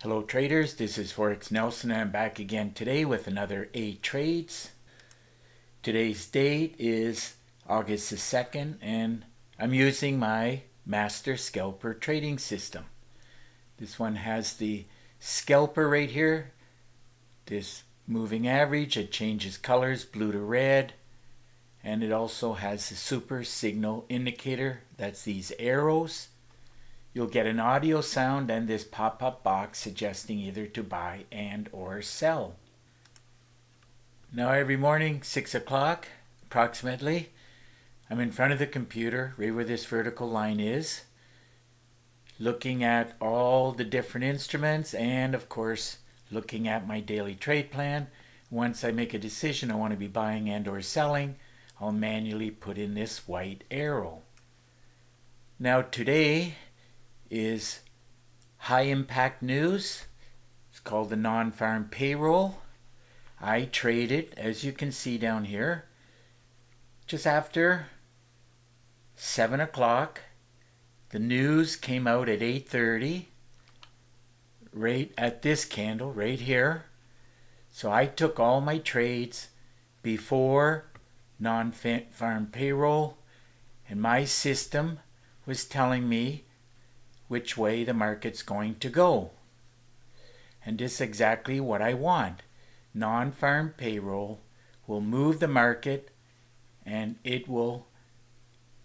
Hello traders, this is Forex Nelson and I'm back again today with another 8 trades. Today's date is August the 2nd and I'm using my master scalper trading system. This one has the scalper right here, this moving average. It changes colors, blue to red, and it also has the super signal indicator. That's these arrows. You'll get an audio sound and this pop-up box suggesting either to buy and or sell. Now every morning, 6 o'clock approximately, I'm in front of the computer, right where this vertical line is, looking at all the different instruments and of course looking at my daily trade plan. Once I make a decision I want to be buying and or selling, I'll manually put in this white arrow. Now today is high impact news. It's called the non-farm payroll. I traded, as you can see down here, just after 7 o'clock. The news came out at 8:30, right at this candle right here. So I took all my trades before non-farm payroll, and my system was telling me which way the market's going to go. And this is exactly what I want. Non-farm payroll will move the market and it will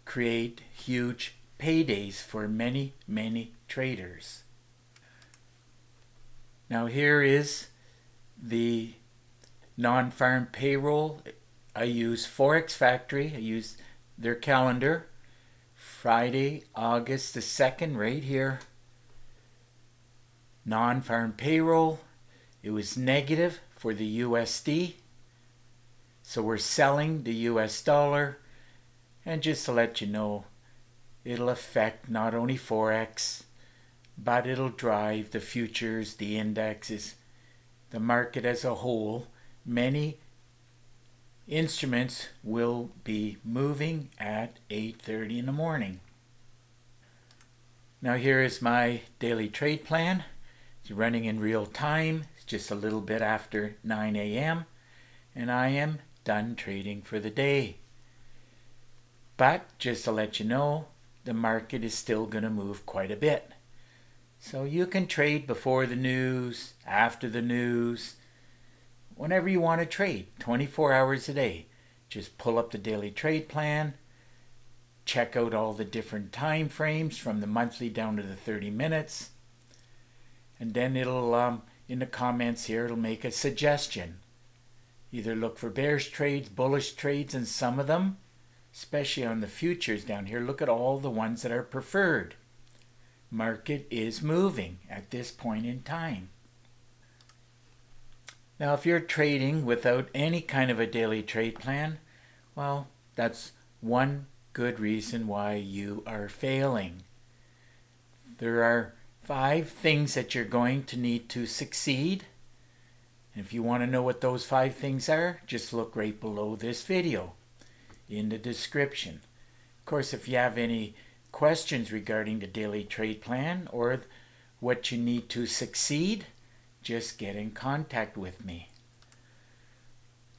create huge paydays for many, many traders. Now here is the non-farm payroll. I use Forex Factory. I use their calendar. Friday, August the 2nd, right here. Non-farm payroll. It was negative for the USD. So we're selling the US dollar. And just to let you know, it'll affect not only Forex, but it'll drive the futures, the indexes, the market as a whole. Many instruments will be moving at 8:30 in the morning. Now here is my daily trade plan. It's running in real time. It's just a little bit after 9 a.m. and I am done trading for the day. But just to let you know, the market is still going to move quite a bit. So you can trade before the news, after the news, whenever you want to trade, 24 hours a day. Just pull up the daily trade plan, check out all the different time frames from the monthly down to the 30 minutes, and then it'll, in the comments here, it'll make a suggestion. Either look for bearish trades, bullish trades, and some of them, especially on the futures down here, look at all the ones that are preferred. Market is moving at this point in time. Now if you're trading without any kind of a daily trade plan, well, that's one good reason why you are failing. There are 5 things that you're going to need to succeed. And if you want to know what those 5 things are, just look right below this video in the description. Of course, if you have any questions regarding the daily trade plan or what you need to succeed, just get in contact with me.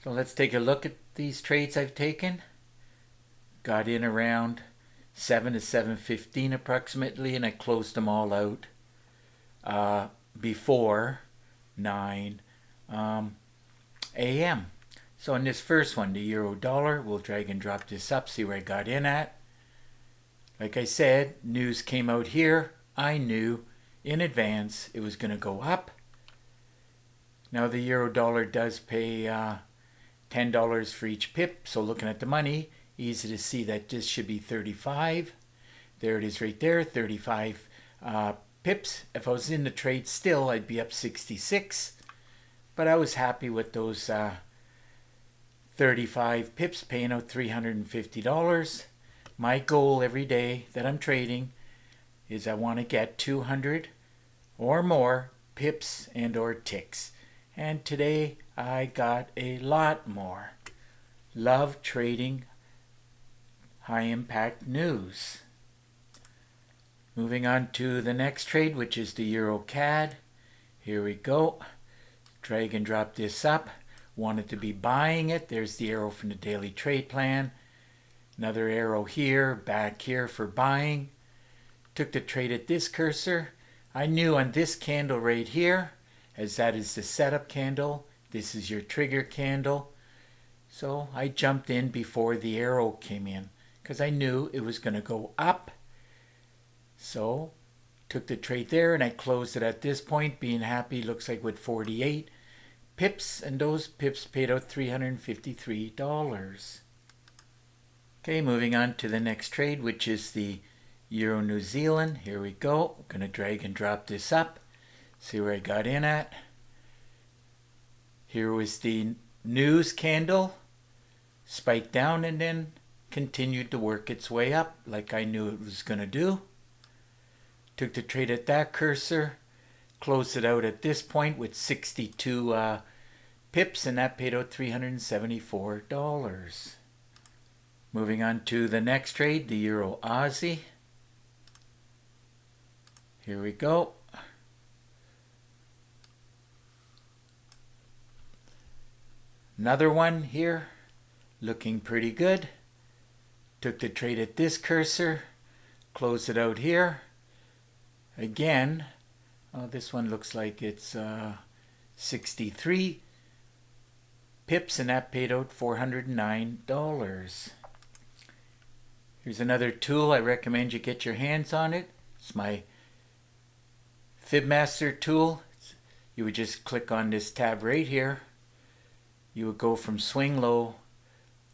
So let's take a look at these trades I've taken. Got in around 7 to 7:15 approximately, and I closed them all out before 9 a.m. So in this first one, the euro dollar, we'll drag and drop this up, see where I got in at. Like I said, news came out here. I knew in advance it was going to go up. Now the euro dollar does pay $10 for each pip, so looking at the money, easy to see that this should be 35. There it is right there, 35 pips. If I was in the trade still, I'd be up 66. But I was happy with those 35 pips, paying out $350. My goal every day that I'm trading is I want to get 200 or more pips and or ticks. And today I got a lot more. Love trading high impact news. Moving on to the next trade, which is the Euro CAD. Here we go. Drag and drop this up. Wanted to be buying it. There's the arrow from the daily trade plan. Another arrow here, back here for buying. Took the trade at this cursor. I knew on this candle right here, as that is the setup candle, this is your trigger candle. So I jumped in before the arrow came in because I knew it was going to go up. So took the trade there and I closed it at this point, being happy, looks like with 48 pips, and those pips paid out $353. Okay, moving on to the next trade, which is the Euro New Zealand. Here we go. I'm going to drag and drop this up. See where I got in at. Here was the news candle. Spiked down and then continued to work its way up like I knew it was going to do. Took the trade at that cursor. Closed it out at this point with 62 pips, and that paid out $374. Moving on to the next trade, the Euro Aussie. Here we go. Another one here, looking pretty good. Took the trade at this cursor, closed it out here. Again, this one looks like it's 63 pips, and that paid out $409. Here's another tool. I recommend you get your hands on it. It's my Fibmaster tool. You would just click on this tab right here. You would go from swing low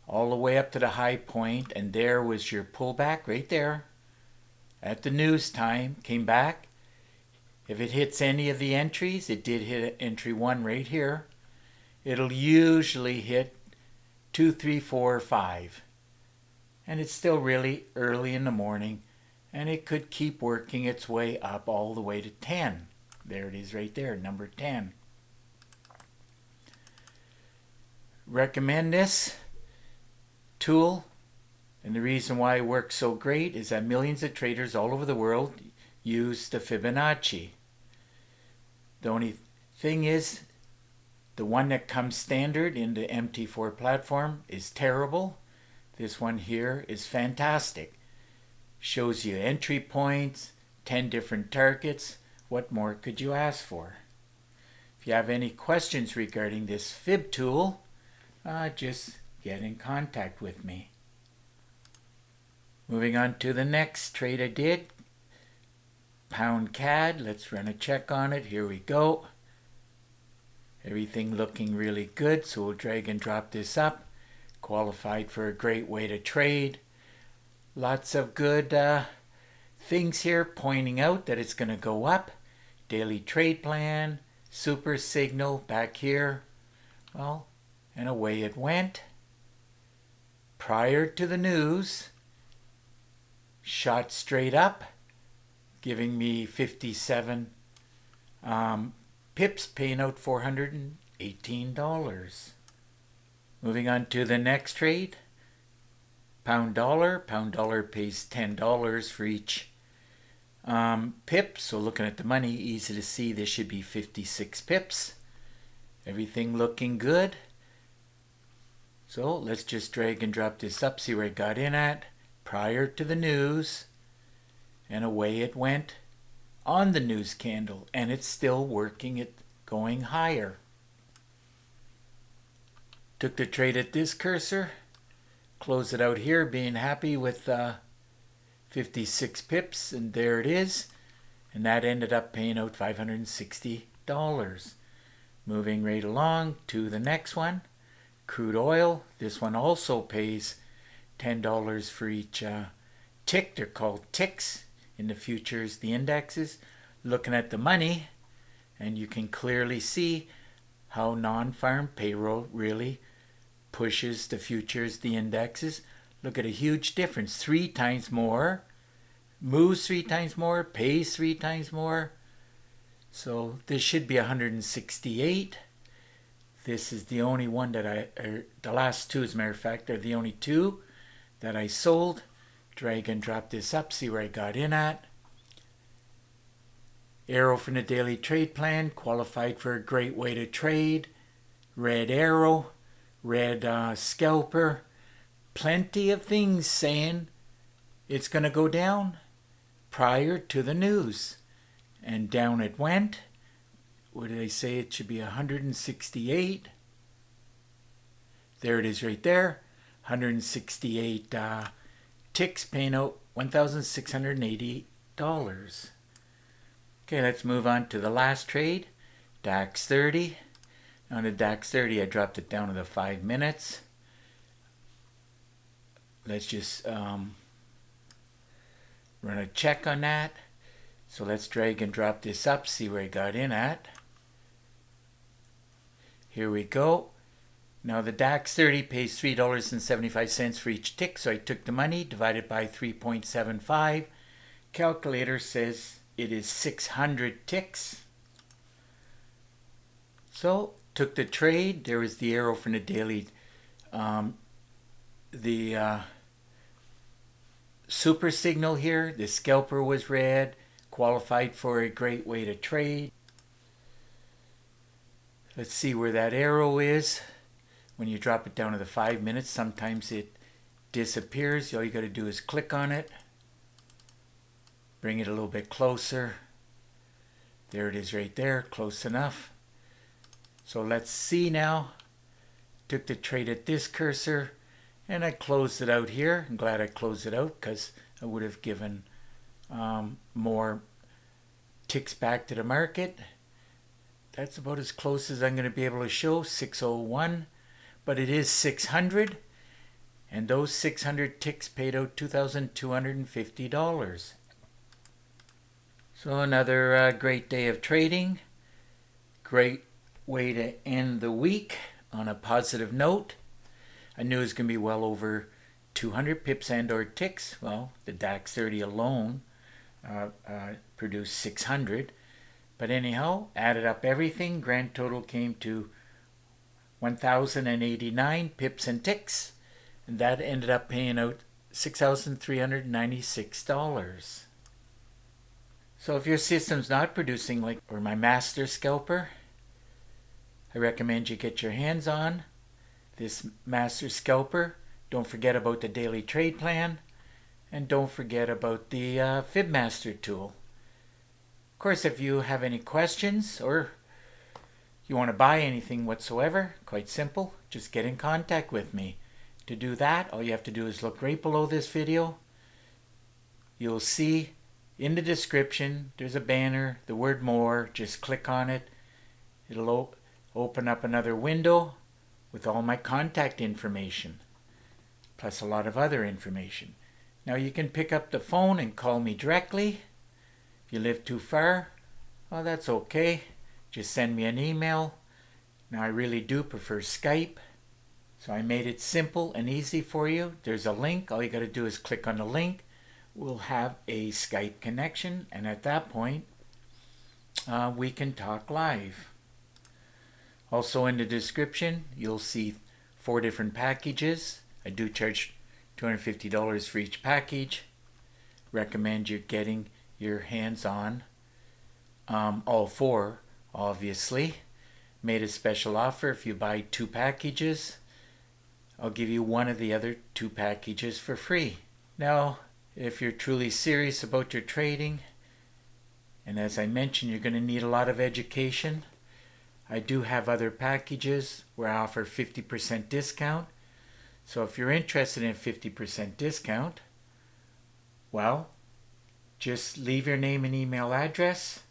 all the way up to the high point, and there was your pullback right there at the news time. Came back. If it hits any of the entries, it did hit entry 1 right here. It'll usually hit 2, 3, 4, or 5. And it's still really early in the morning, and it could keep working its way up all the way to 10. There it is right there, number 10. Recommend this tool, and the reason why it works so great is that millions of traders all over the world use the Fibonacci. The only thing is, the one that comes standard in the MT4 platform is terrible. This one here is fantastic. Shows you entry points, 10 different targets. What more could you ask for? If you have any questions regarding this Fib tool, just get in contact with me. Moving on to the next trade I did. Pound CAD. Let's run a check on it. Here we go. Everything looking really good, so we'll drag and drop this up. Qualified for a great way to trade. Lots of good things here pointing out that it's going to go up. Daily trade plan, super signal back here. Well, and away it went. Prior to the news, shot straight up, giving me 57 pips, paying out $418. Moving on to the next trade, pound dollar. Pound dollar pays $10 for each pip. So looking at the money, easy to see this should be 56 pips. Everything looking good. So let's just drag and drop this up, see where I got in at prior to the news. And away it went on the news candle, and it's still working, it going higher. Took the trade at this cursor, closed it out here, being happy with 56 pips, and there it is. And that ended up paying out $560. Moving right along to the next one, crude oil. This one also pays $10 for each tick. They're called ticks in the futures, the indexes. Looking at the money, and you can clearly see how non-farm payroll really pushes the futures, the indexes. Look at a huge difference. 3 times more, moves 3 times more, pays 3 times more. So this should be 168. This is the only one that the last two, as a matter of fact, are the only 2 that I sold. Drag and drop this up, see where I got in at. Arrow from the daily trade plan, qualified for a great way to trade. Red arrow, red scalper. Plenty of things saying it's going to go down prior to the news. And down it went. What did they say? It should be 168. There it is right there. 168 ticks, paying out $1,680. Okay, let's move on to the last trade. DAX 30. On the DAX 30, I dropped it down to the 5 minutes. Let's just run a check on that. So let's drag and drop this up, see where I got in at. Here we go. Now the DAX 30 pays $3.75 for each tick, so I took the money, divided by 3.75. Calculator says it is 600 ticks. So took the trade. There was the arrow from the daily, super signal here. The scalper was red, qualified for a great way to trade. Let's see where that arrow is. When you drop it down to the 5 minutes, sometimes it disappears. All you got to do is click on it. Bring it a little bit closer. There it is right there, close enough. So let's see now. Took the trade at this cursor and I closed it out here. I'm glad I closed it out because I would have given more ticks back to the market. That's about as close as I'm going to be able to show, 601. But it is 600, and those 600 ticks paid out $2,250. So another great day of trading. Great way to end the week on a positive note. I knew it was going to be well over 200 pips and or ticks. Well, the DAX 30 alone produced 600. But anyhow, added up everything, grand total came to 1,089 pips and ticks, and that ended up paying out $6,396. So if your system's not producing like or my master scalper, I recommend you get your hands on this master scalper. Don't forget about the daily trade plan, and don't forget about the Fibmaster tool. Of course, if you have any questions or you want to buy anything whatsoever, quite simple, just get in contact with me. To do that, all you have to do is look right below this video. You'll see in the description, there's a banner, the word more, just click on it. It'll open up another window with all my contact information, plus a lot of other information. Now you can pick up the phone and call me directly. If you live too far, well, that's okay. Just send me an email. Now I really do prefer Skype, so I made it simple and easy for you. There's a link. All you got to do is click on the link. We'll have a Skype connection, and at that point we can talk live. Also in the description you'll see 4 different packages. I do charge $250 for each package. Recommend you getting your hands on all 4. Obviously, made a special offer. If you buy 2 packages, I'll give you one of the other 2 packages for free. Now, if you're truly serious about your trading, and as I mentioned, you're going to need a lot of education, I do have other packages where I offer 50% discount. So if you're interested in a 50% discount, well, just leave your name and email address.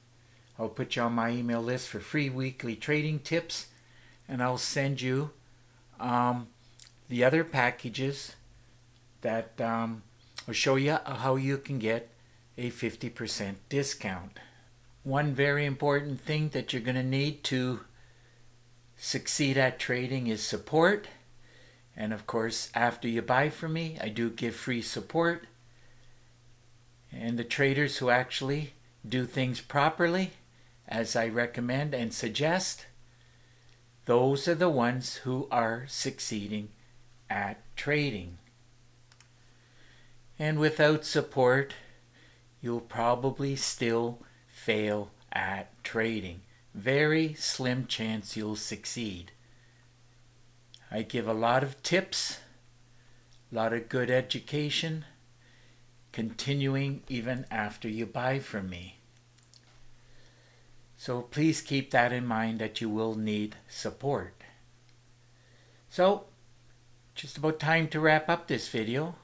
I'll put you on my email list for free weekly trading tips, and I'll send you the other packages that will show you how you can get a 50% discount. One very important thing that you're going to need to succeed at trading is support. And of course, after you buy from me, I do give free support. And the traders who actually do things properly, as I recommend and suggest, those are the ones who are succeeding at trading. And without support, you'll probably still fail at trading. Very slim chance you'll succeed. I give a lot of tips, a lot of good education, continuing even after you buy from me. So please keep that in mind, that you will need support. So, just about time to wrap up this video.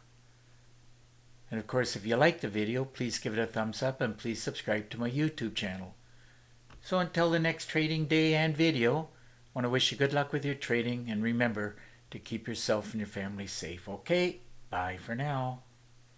And of course, if you like the video, please give it a thumbs up and please subscribe to my YouTube channel. So until the next trading day and video, I want to wish you good luck with your trading, and remember to keep yourself and your family safe. Okay, bye for now.